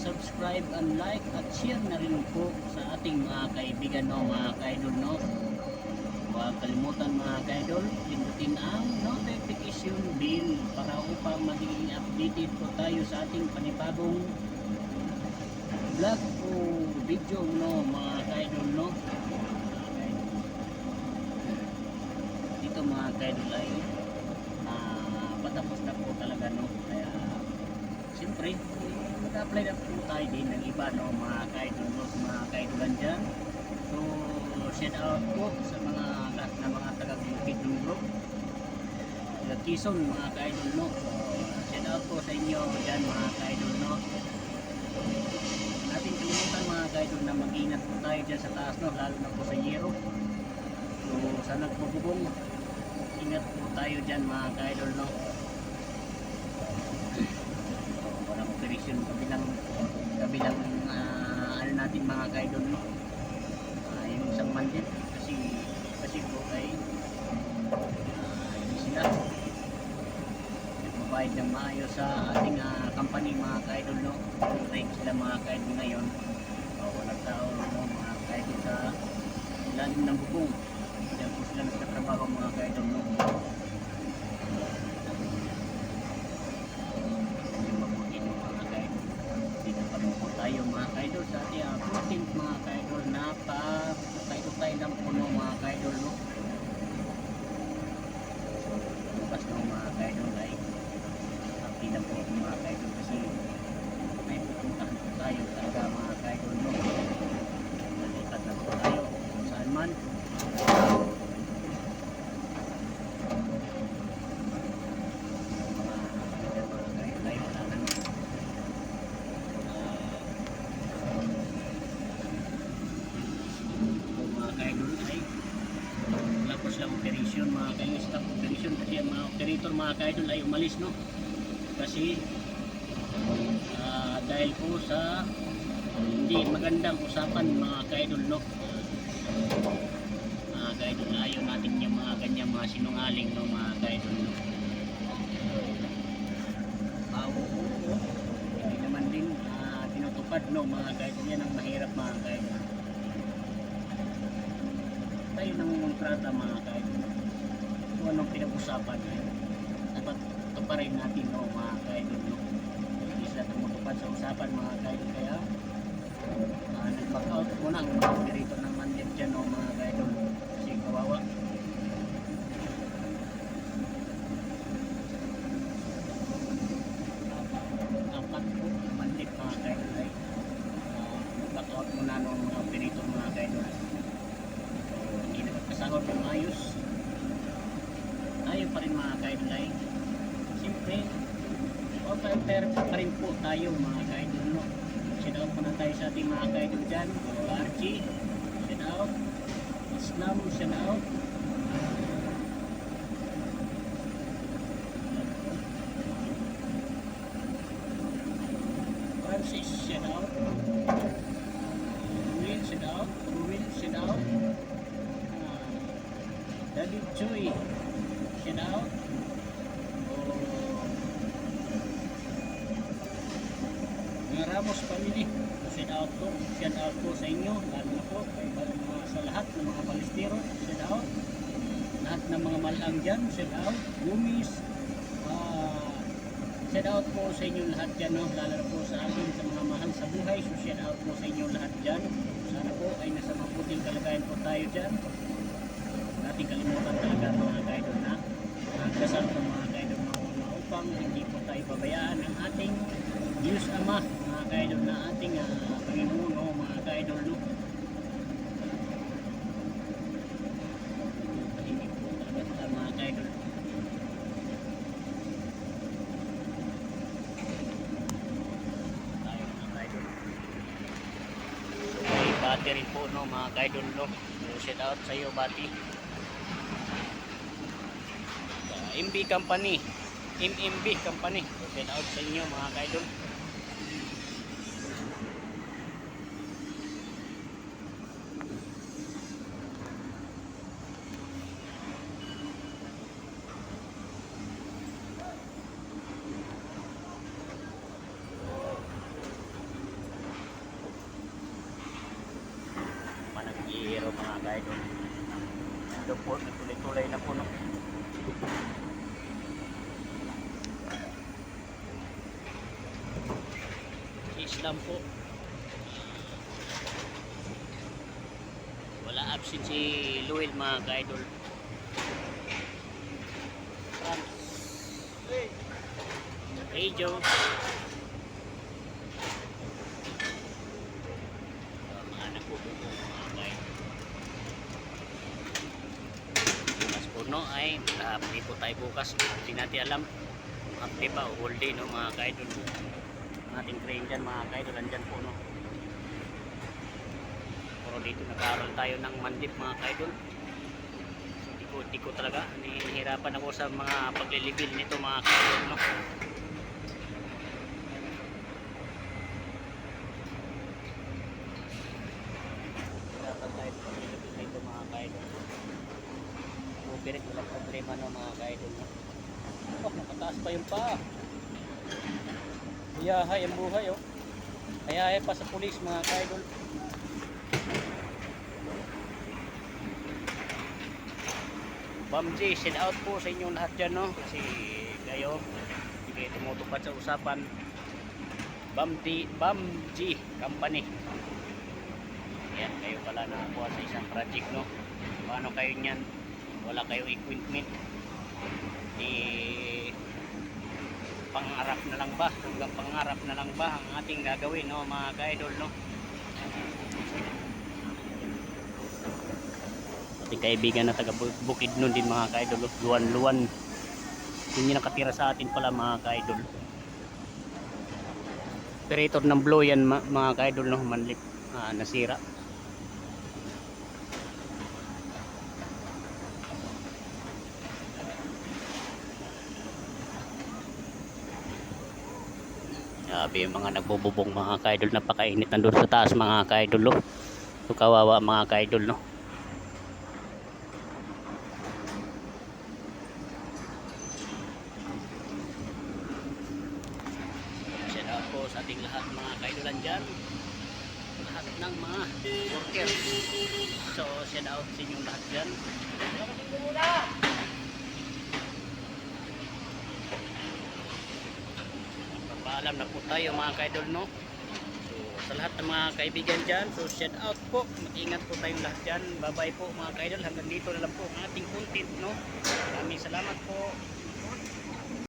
subscribe and like at share na rin po sa ating mga kaibigan, no, mga kaidol, no. Huwag kalimutan mga kaidol, pindutin ang notification bell para upang maging updated po tayo sa ating panibagong vlog o video, no, mga kaidol, no. Dito mga kaidol ay patapos na po talaga, no. Kaya siyempre mag-apply na po tayo din ng iba, no, mga kaidol, no, mga kaidolan dyan. So shout out po sa mga lahat na mga taga-Bukid ng group, taga Quezon, mga kaidol, no. Shout out po sa inyo dyan mga kaidol, no. Natin kalimutan mga kaidol na mag-ingat po tayo dyan sa taas, no, lalo na po sa Yero. So sa nagbubong, ingat po tayo dyan mga kaidol, no. Walang operation kabilang ano natin mga kaidol, no. Yung isang mandit kasi po ay hindi sila nagpapahid ng maayos sa ating company mga kaidol, no. Break sila mga kaidol ngayon. Walang tao, no, mga kaidol sa ilalim ng bubong. Diyan po sila nagtatrabaho mga kaidol, no. Tayo mga kaidol sa ating content mga kaidol na pa-ukay-ukay lang po, no, mga kaidol, no. Bukas no mga kaidol ay happy na po mga kaidol kasi may pupuntahan po tayo talaga mga kaidol, no. Nalipat na po tayo kung saan man. Operation mga kaidol, stop operation kasi ang mga operator mga kaidol ay umalis, no, kasi dahil po sa hindi magandang usapan mga kaidol, no. Mga kaidol, ayaw natin yung mga ganyan mga sinungaling, no, mga kaidol, no. Hindi naman din tinutupad, no, mga kaidol. Yan ang mahirap mga kaidol. Tayo ng kontrata mga kaidol, kung anong pinag-usapan dapat tuparin natin, no, mga kaidol, no. Hindi sila tumutupad sa usapan mga kaidol, kaya nag-back out muna ang mga operator ng mandip dyan, no, mga kaidol, kasi kawawa. Apat po mandip mga kaidol ay nag-back out muna ng mga operator mga kaidol. Kasahod ng ayos, tayo pa rin mga kaidol ay siyempre operator pa rin po tayo mga kaidol, no. Shout out muna tayo sa ating mga kaidol dyan, Archie, shout out, Islam, shout out, Francis, shout out, Ruel, shout out, Ruel, shout out, David Choi, shout out. Mga Ramos family, shout out po. Shout out po sa inyo, lalo na po sa lahat ng mga balistero, shout out. Lahat ng mga malang dyan, shout out. Gumis, shout out po sa inyo lahat dyan, no? Lalo na po sa akin, sa mga mahal sa buhay. So shout out po sa inyo lahat dyan. Sana po ay nasa mabuting kalagayan po tayo dyan. Natin kalimutan talaga mga kaidol na dasal ng mga kaidol na upang hindi po tayo pabayaan ang ating Diyos Ama, mga kaidol, na ating Panginoon, no, mga kaidol, no. Tahimik po talaga mga kaidol. Tayo mga kaidol. May battery po, no, mga kaidol, no. Shout out sa iyo, Bati. MB Company, MMB Company, shout out sa inyo mga kaidol. ka-idol. Ito po, nagtulay-tulay na puno. Islam po. Wala absent si Luel mga ka-idol. Hey Joe. Mga nagpupupo mga ka-idol. Mas puno ay hapdi po tayo bukas. Hindi natin alam kung hapdi ba o whole day no mga ka-idol. Ang ating crane dyan mga ka-idol, andyan po no. Pero dito nag-aaral tayo ng mandip mga ka-idol. Di ko talaga nahihirapan ako sa mga paglilibil nito mga ka-idol no. Hirapan tayo sa paglilibil nito mga ka-idol. Upirit walang problema no mga ka-idol no. Oh, nakataas pa yung paa. Hayahay ang buhay oh. Hayahay pa sa pulis mga ka-idol. Bamji, send out po sa inyong lahat dyan no. Kasi kayo hindi kayo tumutupad sa usapan. Bamji Company. Yan, kayo pala nakakuha sa isang project no. Paano kayo nyan? Wala kayong equipment. Pangarap na lang ba? Hanggang pangarap na lang ba ang ating gagawin no mga ka-idol no? Ating kaibigan na taga Bukidnon din mga ka-idol, luwan-luwan. Hindi nakatira sa atin pala mga ka-idol. Operator ng blow yan mga ka-idol no, manlip nasira. Sabi yung mga nagbububong mga ka-idol, napakainit nandun sa taas mga ka-idol no. So kawawa mga ka-idol no. Shout out po sa ating lahat mga ka-idolan dyan, lahat ng mga workers. So shout out sa inyong lahat dyan. Paalam na po tayo mga ka-idol no. So sa lahat ng mga kaibigan dyan, so shout out po, mag-ingat po tayong lahat dyan. Bye bye po mga ka-idol, hanggang dito na lang po ang ating content no. Maraming salamat po.